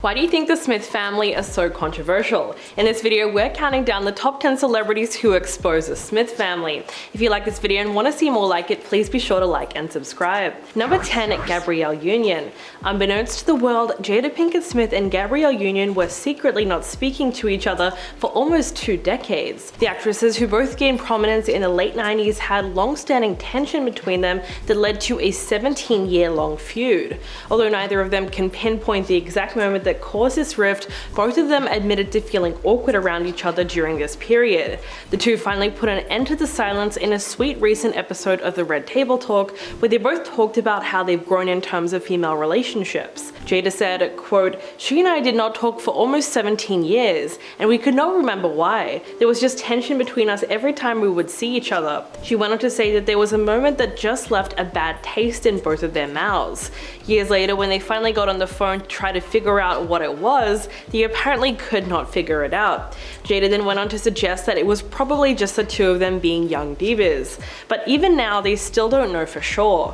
Why do you think the Smith family is so controversial? In this video, we're counting down the top 10 celebrities who expose the Smith family. If you like this video and want to see more like it, please be sure to like and subscribe. Number 10, Gabrielle Union. Unbeknownst to the world, Jada Pinkett Smith and Gabrielle Union were secretly not speaking to each other for almost 2 decades. The actresses, who both gained prominence in the late 90s, had long-standing tension between them that led to a 17-year-long feud. Although neither of them can pinpoint the exact moment that caused this rift, both of them admitted to feeling awkward around each other during this period. The two finally put an end to the silence in a sweet recent episode of the Red Table Talk, where they both talked about how they've grown in terms of female relationships. Jada said, quote, "She and I did not talk for almost 17 years, and we could not remember why. There was just tension between us every time we would see each other." She went on to say that there was a moment that just left a bad taste in both of their mouths. Years later, when they finally got on the phone to try to figure out what it was, they apparently could not figure it out. Jada then went on to suggest that it was probably just the two of them being young divas. But even now, they still don't know for sure.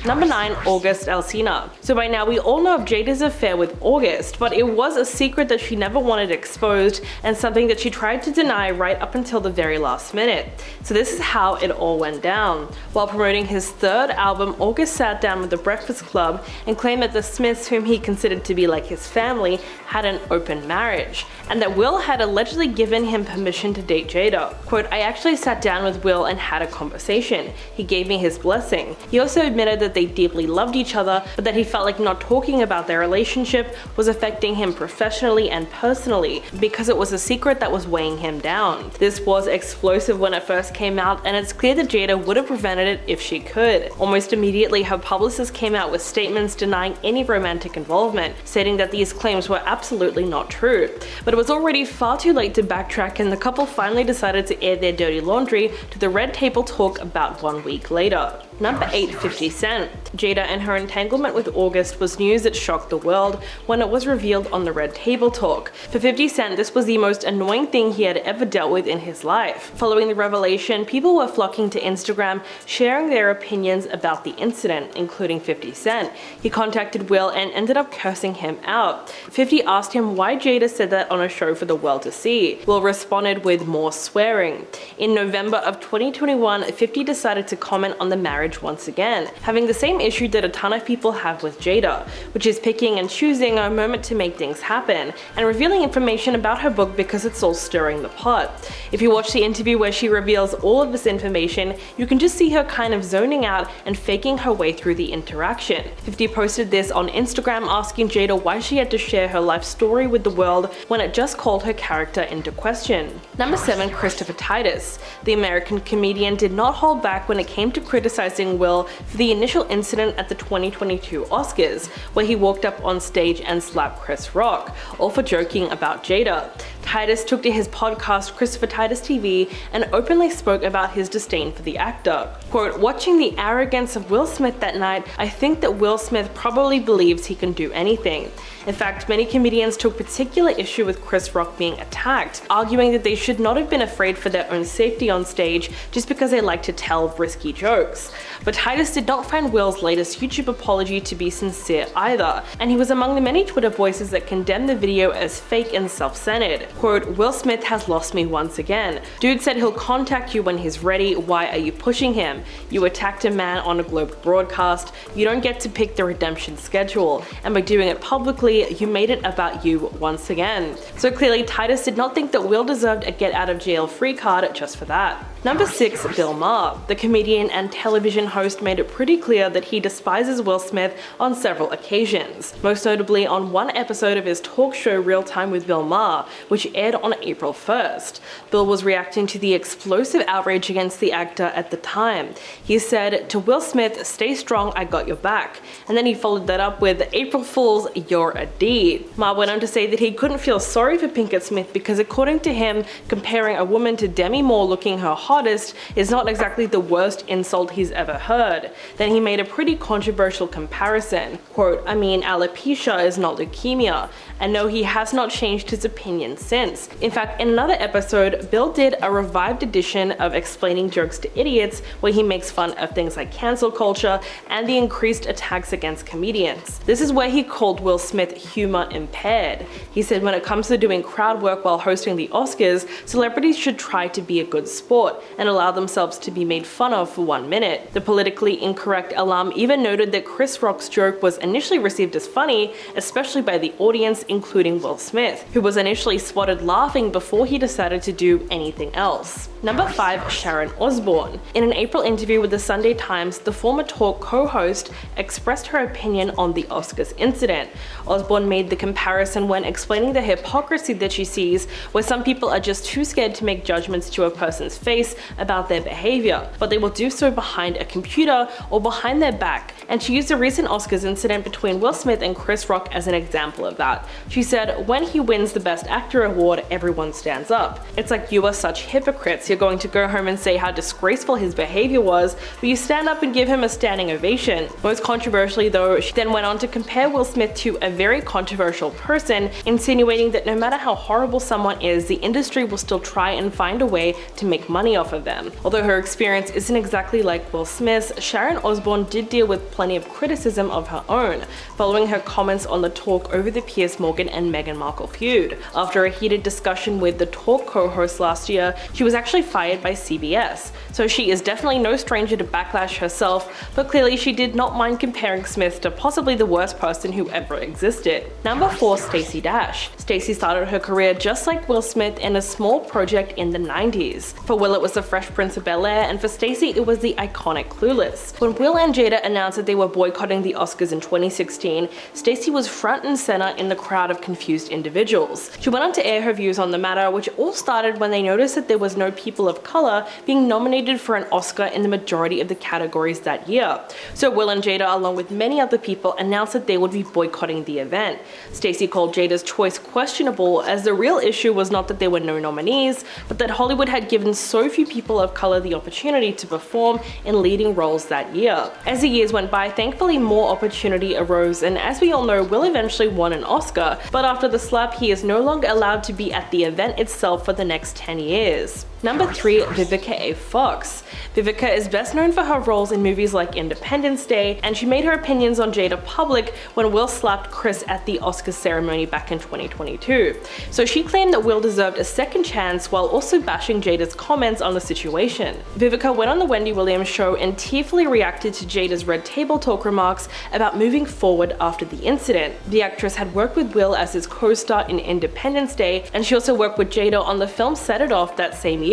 Number 9, August Alsina. So by now we all know of Jada's affair with August, but it was a secret that she never wanted exposed and something that she tried to deny right up until the very last minute. So this is how it all went down. While promoting his 3rd album, August sat down with the Breakfast Club and claimed that the Smiths, whom he considered to be like his family, had an open marriage, and that Will had allegedly given him permission to date Jada. Quote, "I actually sat down with Will and had a conversation. He gave me his blessing." He also admitted that they deeply loved each other, but that he felt like not talking about their relationship was affecting him professionally and personally, because it was a secret that was weighing him down. This was explosive when it first came out, and it's clear that Jada would have prevented it if she could. Almost immediately, her publicist came out with statements denying any romantic involvement, stating that these claims were absolutely not true. But it was already far too late to backtrack, and the couple finally decided to air their dirty laundry to the Red Table Talk about 1 week later. Number 8, 50 Cent. Jada and her entanglement with August was news that shocked the world when it was revealed on the Red Table Talk. For 50 Cent, this was the most annoying thing he had ever dealt with in his life. Following the revelation, people were flocking to Instagram, sharing their opinions about the incident, including 50 Cent. He contacted Will and ended up cursing him out. 50 asked him why Jada said that on a show for the world to see. Will responded with more swearing. In November of 2021, 50 decided to comment on the marriage once again, having the same issue that a ton of people have with Jada, which is picking and choosing a moment to make things happen, and revealing information about her book because it's all stirring the pot. If you watch the interview where she reveals all of this information, you can just see her kind of zoning out and faking her way through the interaction. 50 posted this on Instagram asking Jada why she had to share her life story with the world when it just called her character into question. Number 7, Christopher Titus. The American comedian did not hold back when it came to criticizing Will for the initial incident at the 2022 Oscars, where he walked up on stage and slapped Chris Rock, all for joking about Jada. Titus took to his podcast Christopher Titus TV and openly spoke about his disdain for the actor. Quote, "Watching the arrogance of Will Smith that night, I think that Will Smith probably believes he can do anything. In fact, many comedians took particular issue with Chris Rock being attacked, arguing that they should not have been afraid for their own safety on stage just because they like to tell risky jokes." But Titus did not find Will's latest YouTube apology to be sincere either, and he was among the many Twitter voices that condemned the video as fake and self-centered. Quote, "Will Smith has lost me once again. Dude said he'll contact you when he's ready. Why are you pushing him? You attacked a man on a global broadcast. You don't get to pick the redemption schedule. And by doing it publicly, you made it about you once again." So clearly, Titus did not think that Will deserved a get out of jail free card just for that. Number 6, Bill Maher. The comedian and television host made it pretty clear that he despises Will Smith on several occasions, most notably on one episode of his talk show Real Time with Bill Maher, which aired on April 1st. Bill was reacting to the explosive outrage against the actor at the time. He said, "To Will Smith, stay strong, I got your back." And then he followed that up with, "April Fools, you're a D." Maher went on to say that he couldn't feel sorry for Pinkett Smith because according to him, comparing a woman to Demi Moore looking her hottest is not exactly the worst insult he's ever heard. Then he made a pretty controversial comparison. Quote, "I mean, alopecia is not leukemia. And no, he has not changed his opinion since. In fact, in another episode, Bill did a revived edition of Explaining Jokes to Idiots where he makes fun of things like cancel culture and the increased attacks against comedians. This is where he called Will Smith Smith humor impaired. He said when it comes to doing crowd work while hosting the Oscars, celebrities should try to be a good sport and allow themselves to be made fun of for 1 minute. The politically incorrect alum even noted that Chris Rock's joke was initially received as funny, especially by the audience, including Will Smith, who was initially spotted laughing before he decided to do anything else. Number 5. Sharon Osbourne. In an April interview with the Sunday Times, the former talk co-host expressed her opinion on the Oscars incident. Osbourne made the comparison when explaining the hypocrisy that she sees, where some people are just too scared to make judgments to a person's face about their behavior, but they will do so behind a computer or behind their back. And she used the recent Oscars incident between Will Smith and Chris Rock as an example of that. She said, when he wins the Best Actor award, everyone stands up. It's like, you are such hypocrites. You're going to go home and say how disgraceful his behavior was, but you stand up and give him a standing ovation. Most controversially though, she then went on to compare Will Smith to a very controversial person, insinuating that no matter how horrible someone is, the industry will still try and find a way to make money off of them. Although her experience isn't exactly like Will Smith's, Sharon Osbourne did deal with plenty of criticism of her own, following her comments on the talk over the Piers Morgan and Meghan Markle feud. After a heated discussion with the talk co-host last year, she was actually fired by CBS, so she is definitely no stranger to backlash herself, but clearly she did not mind comparing Smith to possibly the worst person who ever existed. Number 4. Stacey Dash. Stacey started her career just like Will Smith in a small project in the 90s. For Will it was The Fresh Prince of Bel-Air, and for Stacey it was the iconic Clueless. When Will and Jada announced that they were boycotting the Oscars in 2016, Stacey was front and center in the crowd of confused individuals. She went on to air her views on the matter, which all started when they noticed that there was no people of color being nominated for an Oscar in the majority of the categories that year. So Will and Jada, along with many other people, announced that they would be boycotting the event. Stacey called Jada's choice questionable, as the real issue was not that there were no nominees, but that Hollywood had given so few people of color the opportunity to perform in leading roles that year. As the years went by, thankfully more opportunity arose, and as we all know, Will eventually won an Oscar, but after the slap, he is no longer allowed to be at the event itself for the next 10 years. Number 3. Vivica Fox. Vivica is best known for her roles in movies like Independence Day, and she made her opinions on Jada public when Will slapped Chris at the Oscars ceremony back in 2022. So she claimed that Will deserved a second chance while also bashing Jada's comments on the situation. Vivica went on the Wendy Williams show and tearfully reacted to Jada's Red Table Talk remarks about moving forward after the incident. The actress had worked with Will as his co-star in Independence Day, and she also worked with Jada on the film Set It Off that same year.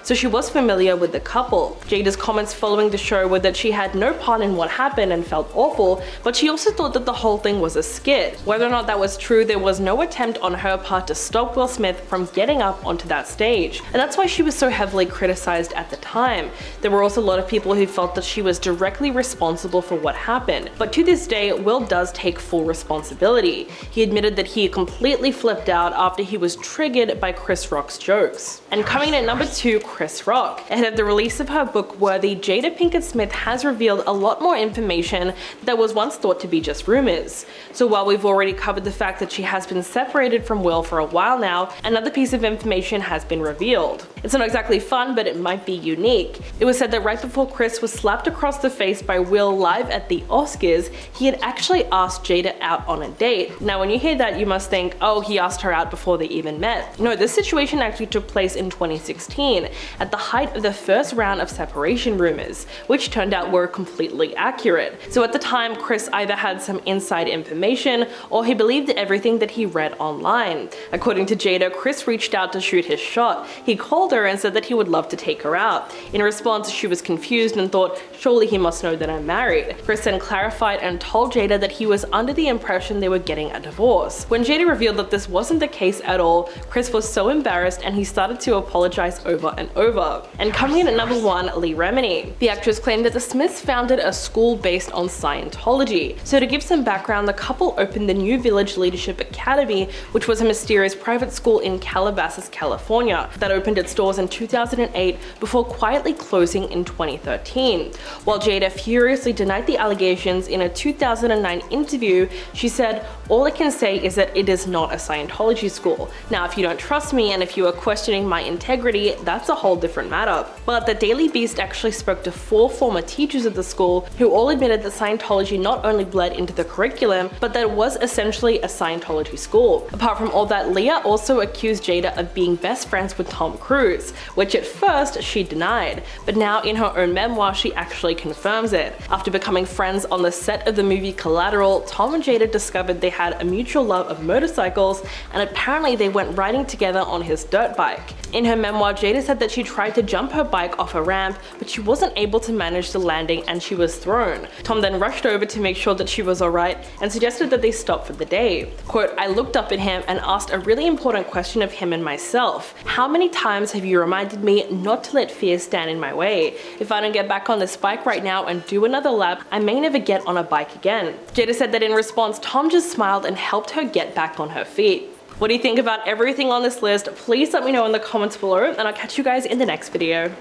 So she was familiar with the couple. Jada's comments following the show were that she had no part in what happened and felt awful, but she also thought that the whole thing was a skit. Whether or not that was true, there was no attempt on her part to stop Will Smith from getting up onto that stage, and that's why she was so heavily criticized at the time. There were also a lot of people who felt that she was directly responsible for what happened, but to this day, Will does take full responsibility. He admitted that he completely flipped out after he was triggered by Chris Rock's jokes. And coming in at number 2, Chris Rock. Ahead of the release of her book Worthy, Jada Pinkett Smith has revealed a lot more information that was once thought to be just rumors. So while we've already covered the fact that she has been separated from Will for a while now, another piece of information has been revealed. It's not exactly fun, but it might be unique. It was said that right before Chris was slapped across the face by Will live at the Oscars, he had actually asked Jada out on a date. Now when you hear that, you must think, oh, he asked her out before they even met. No, this situation actually took place in 2016, at the height of the first round of separation rumors, which turned out were completely accurate. So at the time, Chris either had some inside information or he believed everything that he read online. According to Jada, Chris reached out to shoot his shot. He called her and said that he would love to take her out. In response, she was confused and thought, surely he must know that I'm married. Chris then clarified and told Jada that he was under the impression they were getting a divorce. When Jada revealed that this wasn't the case at all, Chris was so embarrassed and he started to apologize over and over. And coming in at number 1, Leah Remini. The actress claimed that the Smiths founded a school based on Scientology. So to give some background, the couple opened the New Village Leadership Academy, which was a mysterious private school in Calabasas, California, that opened its doors in 2008 before quietly closing in 2013. While Jada furiously denied the allegations in a 2009 interview, she said, "All I can say is that it is not a Scientology school. Now, if you don't trust me and if you are questioning my integrity, security, that's a whole different matter. But the Daily Beast actually spoke to 4 former teachers at the school who all admitted that Scientology not only bled into the curriculum, but that it was essentially a Scientology school. Apart from all that, Leah also accused Jada of being best friends with Tom Cruise, which at first she denied, but now in her own memoir she actually confirms it. After becoming friends on the set of the movie Collateral, Tom and Jada discovered they had a mutual love of motorcycles, and apparently they went riding together on his dirt bike. In her memoir, Jada said that she tried to jump her bike off a ramp, but she wasn't able to manage the landing and she was thrown. Tom then rushed over to make sure that she was alright and suggested that they stop for the day. Quote, "I looked up at him and asked a really important question of him and myself. How many times have you reminded me not to let fear stand in my way? If I don't get back on this bike right now and do another lap, I may never get on a bike again." Jada said that in response, Tom just smiled and helped her get back on her feet. What do you think about everything on this list? Please let me know in the comments below, and I'll catch you guys in the next video.